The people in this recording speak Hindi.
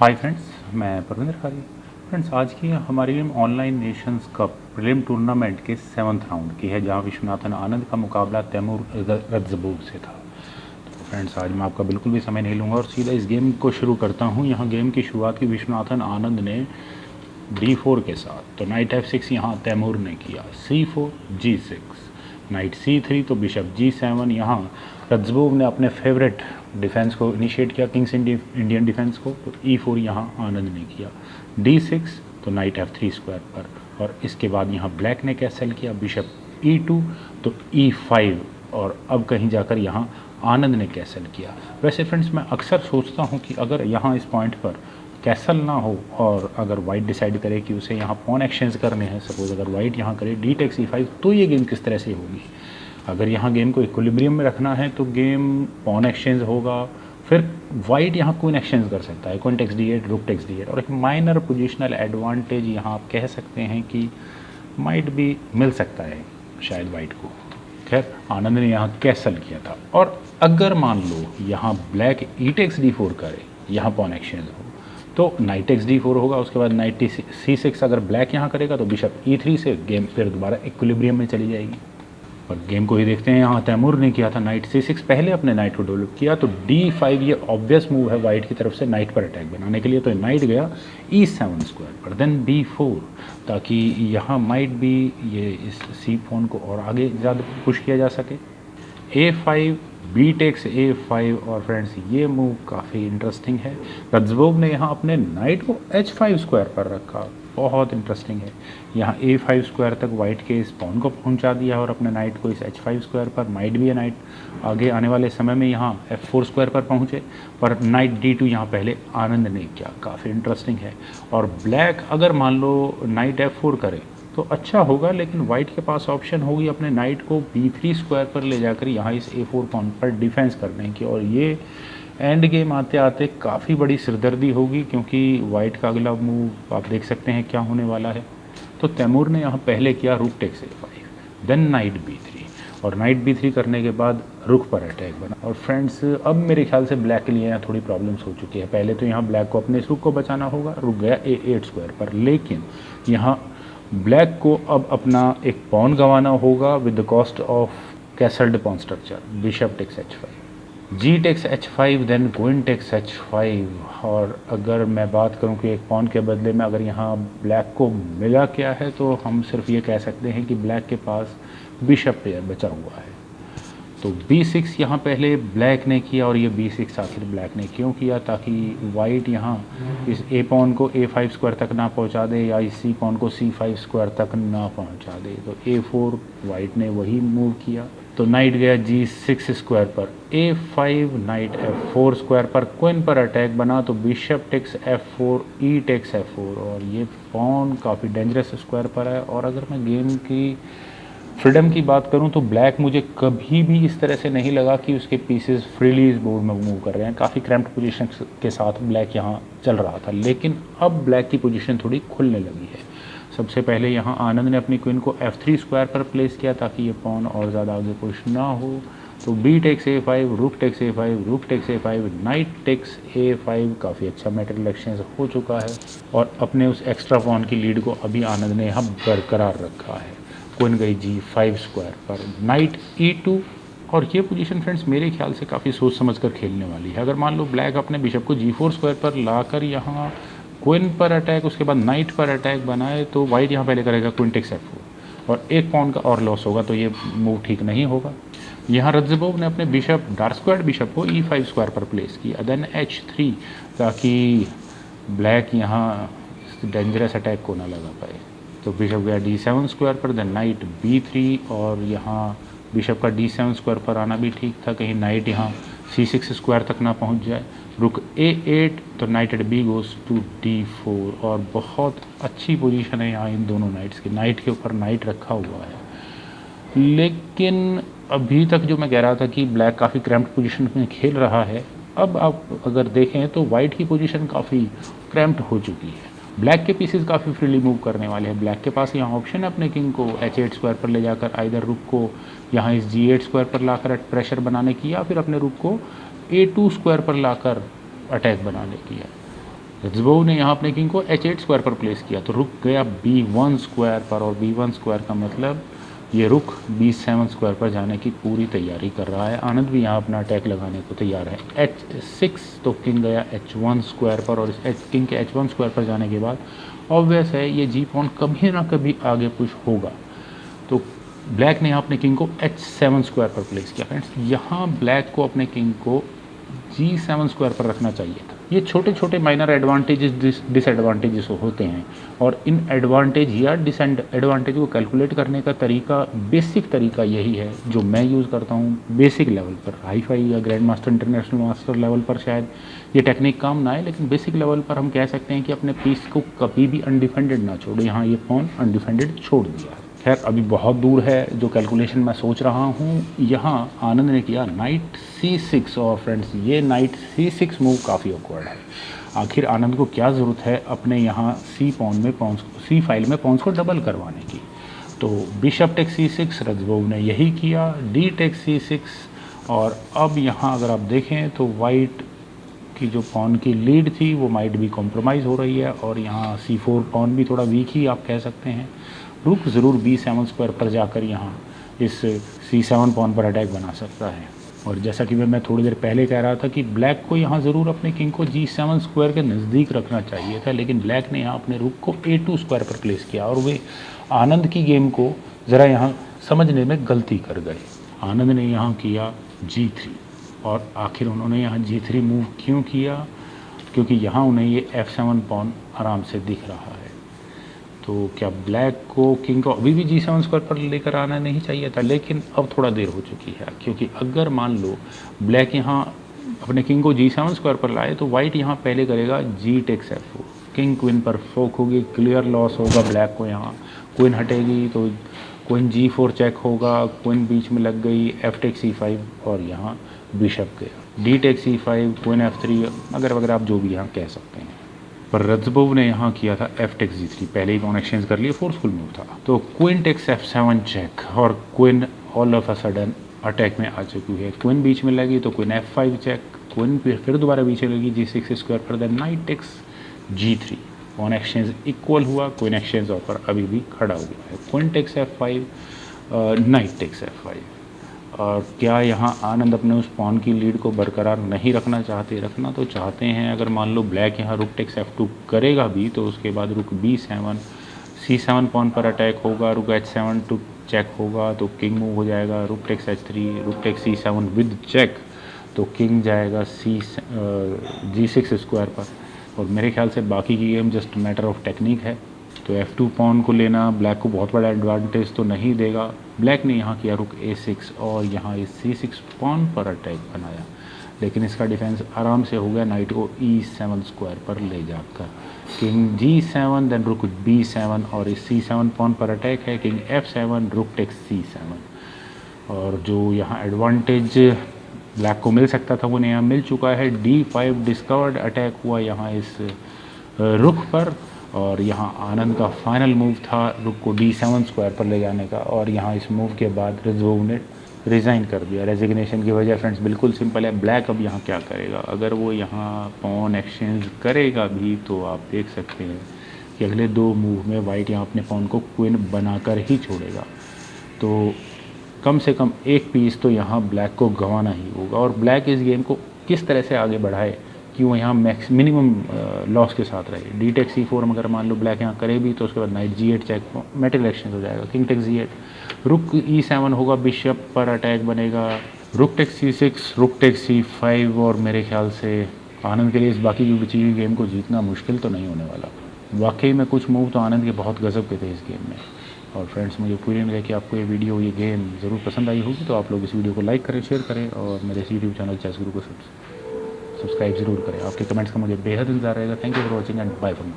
हाय फ्रेंड्स, मैं परविंदर खारी। फ्रेंड्स, आज की हमारी game online Nations cup prelim tournament के 7th राउंड की है, जहां विश्वनाथन आनंद का मुकाबला तैमूर रत्ज़बोव से था। तो फ्रेंड्स, आज मैं आपका बिल्कुल भी समय नहीं लूँगा और सीधा इस गेम को शुरू करता हूं। यहाँ गेम की शुरुआत की विश्वनाथन आनंद ने D4 के साथ, तो नाइट F6 यहाँ तैमूर ने किया, C4 G6, नाइट C3, तो बिशप G7। यहाँ रत्ज़बोव ने अपने फेवरेट डिफेंस को इनिशिएट किया, किंग्स इंडियन डिफेंस को, तो E4 यहाँ आनंद ने किया, D6, तो नाइट F3 स्क्वायर पर। और इसके बाद यहाँ ब्लैक ने कैसल किया, बिशप E2, तो E5, और अब कहीं जाकर यहाँ आनंद ने कैसल किया। वैसे फ्रेंड्स, मैं अक्सर सोचता हूँ कि अगर यहाँ इस पॉइंट पर कैसल ना हो और अगर वाइट डिसाइड करे कि उसे यहाँ पॉन एक्सचेंज करने हैं, सपोज अगर वाइट यहाँ करे डी टेक C5, तो ये गेम किस तरह से होगी। अगर यहाँ गेम को इक्विलिब्रियम में रखना है तो गेम पॉन एक्सचेंज होगा, फिर वाइट यहाँ क्वीन एक्सचेंज कर सकता है, queen takes D8, rook takes D8, और एक माइनर पोजिशनल एडवांटेज यहाँ आप कह सकते हैं कि माइट भी मिल सकता है शायद वाइट को। खैर, आनंद ने यहाँ कैसल किया था। और अगर मान लो यहाँ ब्लैक ई टेक्स D4 करे, यहाँ पॉन एक्सचेंज हो, तो नाइट एक्स D4 होगा, उसके बाद नाइट C6। अगर ब्लैक यहाँ करेगा तो बिशप E3 से गेम फिर दोबारा इक्विलिब्रियम में चली जाएगी। और गेम को ही देखते हैं, यहाँ तैमूर ने किया था नाइट C6, पहले अपने नाइट को डेवलप किया, तो D5 ये ऑब्वियस मूव है वाइट की तरफ से नाइट पर अटैक बनाने के लिए, तो नाइट गया E7 स्क्वायर पर, देन B4, ताकि यहाँ माइट भी ये इस C फोन को और आगे ज़्यादा पुश किया जा सके, A5, B टेक्स A5। और फ्रेंड्स, ये मूव काफ़ी इंटरेस्टिंग है। रत्ज़बोव ने यहाँ अपने नाइट को H5 स्क्वायर पर रखा, बहुत इंटरेस्टिंग है। यहाँ A5 स्क्वायर तक वाइट के इस पॉन को पहुँचा दिया और अपने नाइट को इस H5 स्क्वायर पर, माइट भी है नाइट आगे आने वाले समय में यहाँ F4 स्क्वायर पर पहुँचे, पर नाइट D2 यहाँ पहले आनंद ने किया, काफ़ी इंटरेस्टिंग है। और ब्लैक अगर मान लो नाइट F4 करे तो अच्छा होगा, लेकिन वाइट के पास ऑप्शन होगी अपने नाइट को B3 स्क्वायर पर ले जाकर यहाँ इस A4 पॉइंट पर डिफेंस करने की, और ये एंड गेम आते आते काफ़ी बड़ी सिरदर्दी होगी, क्योंकि वाइट का अगला मूव आप देख सकते हैं क्या होने वाला है। तो तैमूर ने यहाँ पहले किया rook takes A5, then night B3, और नाइट B3 करने के बाद रुक पर अटैक बना। और फ्रेंड्स, अब मेरे ख्याल से ब्लैक के लिए यहाँ थोड़ी प्रॉब्लम्स हो चुकी है। पहले तो यहाँ ब्लैक को अपने इस रुक को बचाना होगा, रुक गया A8 स्क्वायर पर, लेकिन यहाँ ब्लैक को अब अपना एक पॉन गंवाना होगा with the cost of castled pawn structure, bishop takes H5, G takes H5, then queen takes H5। और अगर मैं बात करूं कि एक पॉन के बदले में अगर यहाँ ब्लैक को मिला क्या है, तो हम सिर्फ ये कह सकते हैं कि ब्लैक के पास बिशप पेयर बचा हुआ है। तो B6 यहाँ पहले ब्लैक ने किया, और ये B6 आखिर ब्लैक ने क्यों किया, ताकि वाइट यहाँ इस A पॉन को A5 स्क्वायर तक ना पहुँचा दे, या इस C पॉन को C5 स्क्वायर तक ना पहुँचा दे। तो A4 वाइट ने वही मूव किया, तो नाइट गया G6 स्क्वायर पर, A5, नाइट F4 स्क्वायर पर, क्वीन पर अटैक बना, तो bishop takes F4, E takes F4, और ये पॉन काफ़ी डेंजरस स्क्वायर पर है। और अगर मैं गेम की फ्रीडम की बात करूं तो ब्लैक मुझे कभी भी इस तरह से नहीं लगा कि उसके पीसेस फ्रीली इस बोर्ड में मूव कर रहे हैं। काफ़ी क्रैम्प्ड पोजीशन के साथ ब्लैक यहां चल रहा था, लेकिन अब ब्लैक की पोजीशन थोड़ी खुलने लगी है। सबसे पहले यहां आनंद ने अपनी क्वीन को F3 स्क्वायर पर प्लेस किया, ताकि ये पॉन और ज़्यादा आगे पुश ना हो। तो B takes A5, rook takes A5, rook takes A5, knight takes A5, काफ़ी अच्छा मेटेरियल एक्सचेंज हो चुका है, और अपने उस एक्स्ट्रा पॉन की लीड को अभी आनंद ने यहाँ बरकरार रखा है। क्वीन गई G5 स्क्वायर पर, नाइट E2। और ये पोजीशन फ्रेंड्स मेरे ख्याल से काफ़ी सोच समझकर खेलने वाली है। अगर मान लो ब्लैक अपने बिशप को G4 स्क्वायर पर लाकर यहाँ क्वीन पर अटैक, उसके बाद नाइट पर अटैक बनाए, तो वाइट यहाँ पहले करेगा क्वीन टेक्स F4, और एक पॉन का और लॉस होगा, तो ये मूव ठीक नहीं होगा। यहाँ रत्ज़बोव ने अपने बिशप डार्क स्क्वायर बिशप को E5 स्क्वायर पर प्लेस किया, देन H3, ताकि ब्लैक यहाँ डेंजरस अटैक को ना लगा पाए। तो बिशप गया D7 स्क्वायर पर, देन नाइट B3, और यहाँ बिशप का D7 स्क्वायर पर आना भी ठीक था, कहीं नाइट यहाँ C6 स्क्वायर तक ना पहुँच जाए। रुक A8, तो knight at B goes to D4, और बहुत अच्छी पोजीशन है यहाँ इन दोनों नाइट्स की, नाइट के ऊपर नाइट रखा हुआ है। लेकिन अभी तक जो मैं कह रहा था कि ब्लैक काफ़ी क्रैम्प्ड पोजीशन में खेल रहा है, अब आप अगर देखें तो वाइट की पोजीशन काफ़ी क्रैम्प्ड हो चुकी है। ब्लैक के पीसेस काफ़ी फ्रीली मूव करने वाले हैं। ब्लैक के पास यहाँ ऑप्शन है अपने किंग को H8 स्क्वायर पर ले जाकर आइदर रुक को यहाँ इस G8 स्क्वायर पर लाकर प्रेशर बनाने की, या फिर अपने रुक को A2 स्क्वायर पर लाकर अटैक बनाने की है। रजबोव ने यहाँ अपने किंग को h8 स्क्वायर पर प्लेस किया, तो रुक गया b1 स्क्वायर पर, और b1 स्क्वायर का मतलब ये रुक b7 स्क्वायर पर जाने की पूरी तैयारी कर रहा है। आनंद भी यहाँ अपना अटैक लगाने को तैयार है। h6, तो किंग गया h1 स्क्वायर पर, और इस किंग के h1 स्क्वायर पर जाने के बाद ऑब्वियस है ये जी पॉन कभी ना कभी आगे पुश होगा। तो ब्लैक ने यहाँ अपने किंग को h7 स्क्वायर पर प्लेस किया। फ्रेंड्स यहाँ ब्लैक को अपने किंग को g7 स्क्वायर पर रखना चाहिए था। ये छोटे छोटे माइनर एडवांटेजेस डिसएडवांटेजेस होते हैं, और इन एडवांटेज या डिसएडवांटेज को कैलकुलेट करने का तरीका, बेसिक तरीका यही है जो मैं यूज़ करता हूँ बेसिक लेवल पर। हाई फाई या grand master, international master level पर शायद ये टेक्निक काम ना आए, लेकिन बेसिक लेवल पर हम कह सकते हैं कि अपने पीस को कभी भी अनडिफेंडेड ना छोड़ो। यहाँ ये पॉन अनडिफेंडेड छोड़ दिया है। खैर अभी बहुत दूर है जो कैलकुलेशन मैं सोच रहा हूँ। यहाँ आनंद ने किया नाइट c6, और फ्रेंड्स ये नाइट c6 मूव काफ़ी ऑकवर्ड है। आखिर आनंद को क्या ज़रूरत है अपने यहाँ सी फाइल में पॉन्स को डबल करवाने की। तो बिशप टेक c6, रजबोव ने यही किया, डी टेक c6, और अब यहाँ अगर आप देखें तो वाइट की जो पॉन की लीड थी वो माइट भी कॉम्प्रोमाइज़ हो रही है, और यहाँ c4 पॉन भी थोड़ा वीक ही आप कह सकते हैं। रुक ज़रूर b7 स्क्वायर पर जाकर यहाँ इस c7 पॉन पर अटैक बना सकता है। और जैसा कि मैं थोड़ी देर पहले कह रहा था कि ब्लैक को यहाँ ज़रूर अपने किंग को g7 स्क्वायर के नज़दीक रखना चाहिए था, लेकिन ब्लैक ने यहाँ अपने रुक को a2 स्क्वायर पर प्लेस किया, और वे आनंद की गेम को ज़रा यहाँ समझने में गलती कर गए। आनंद ने यहाँ किया g3, और आखिर उन्होंने यहाँ g3 मूव क्यों किया, क्योंकि यहाँ उन्हें ये f7 पॉन आराम से दिख रहा है। तो क्या ब्लैक को किंग को अभी भी g7 स्क्वायर पर लेकर आना नहीं चाहिए था, लेकिन अब थोड़ा देर हो चुकी है, क्योंकि अगर मान लो ब्लैक यहाँ अपने किंग को g7 स्क्वायर पर लाए तो वाइट यहाँ पहले करेगा g takes f4, king queen पर फोक होगी, क्लियर लॉस होगा ब्लैक को। यहाँ क्वीन हटेगी तो क्वीन g4 चेक होगा, क्वीन बीच में लग गई, f टेक c5, और यहाँ बिशप गया, d take c5, queen f3 अगर आप जो भी यहाँ कह सकते हैं। पर रजबोव ने यहाँ किया था f टेक्स g3, पहले ही पॉन एक्सचेंज कर लिए, फोर्सफुल मूव था। तो क्वीन टेक्स f7 चेक, और queen all of a sudden attack में आ चुकी है। क्वीन बीच में लगी तो क्वीन f5 चेक, क्वीन फिर दोबारा बीच में लगी g6 स्क्वायर पर, then knight takes g3, pawn exchange equal हुआ, क्वीन एक्सचेंज ऑफर अभी भी खड़ा हुआ है, queen takes f5, knight takes f5। और क्या यहाँ आनंद अपने उस पॉन की लीड को बरकरार नहीं रखना चाहते? रखना तो चाहते हैं। अगर मान लो ब्लैक यहाँ रुक टेक्स f2 करेगा भी, तो उसके बाद रुक b7, c7 पॉन पर अटैक होगा, रुक h7 टू चेक होगा तो किंग मूव हो जाएगा, रुक takes h3, rook takes c7 with check, तो किंग जाएगा g6 स्क्वायर पर। और मेरे ख्याल से बाकी की game just matter of technique है। तो f2 पॉन को लेना ब्लैक को बहुत बड़ा एडवांटेज तो नहीं देगा। ब्लैक ने यहाँ किया रुक a6, और यहाँ इस c6 पॉन पर अटैक बनाया, लेकिन इसका डिफेंस आराम से हो गया नाइट को e7 स्क्वायर पर ले जाकर। किंग g7, देन रुक b7, और इस c7 पॉन पर अटैक है, किंग f7, रुक टेक्स c7। और जो यहाँ एडवांटेज ब्लैक को मिल सकता था वो यहाँ मिल चुका है। d5 डिस्कवर्ड अटैक हुआ यहाँ इस रुक पर, और यहाँ आनंद का फाइनल मूव था रुक को d7 स्क्वायर पर ले जाने का। और यहाँ इस मूव के बाद रजबोव ने रिज़ाइन कर दिया। रेजिग्नेशन की वजह फ्रेंड्स बिल्कुल सिंपल है। ब्लैक अब यहाँ क्या करेगा? अगर वो यहाँ पॉन एक्सचेंज करेगा भी तो आप देख सकते हैं कि अगले दो मूव में वाइट यहाँ अपने पॉन को क्वीन बनाकर ही छोड़ेगा। तो कम से कम एक पीस तो यहाँ ब्लैक को गंवाना ही होगा। और ब्लैक इस गेम को किस तरह से आगे बढ़ाए कि वो यहाँ मिनिमम लॉस के साथ रहे। डी टेक c4 अगर मान लो ब्लैक यहाँ करे भी तो उसके बाद night g8 check, metal exchange हो जाएगा, किंग टेक g8, रुक e7 होगा, बिशप पर अटैक बनेगा, रुक टेक c6, रुक टेक c5। और मेरे ख्याल से आनंद के लिए इस बाकी की बची हुई गेम को जीतना मुश्किल तो नहीं होने वाला। वाकई में कुछ मूव तो आनंद के बहुत गजब के थे इस गेम में। और फ्रेंड्स मुझे पूरी उम्मीद है कि आपको ये वीडियो, ये गेम ज़रूर पसंद आई होगी। तो आप लोग इस वीडियो को लाइक करें, शेयर करें, और मेरे इस यूट्यूब चैनल चेस गुरु को सब्सक्राइब ज़रूर करें। आपके कमेंट्स का मुझे बेहद इंतजार रहेगा। Thank you for watching and bye from.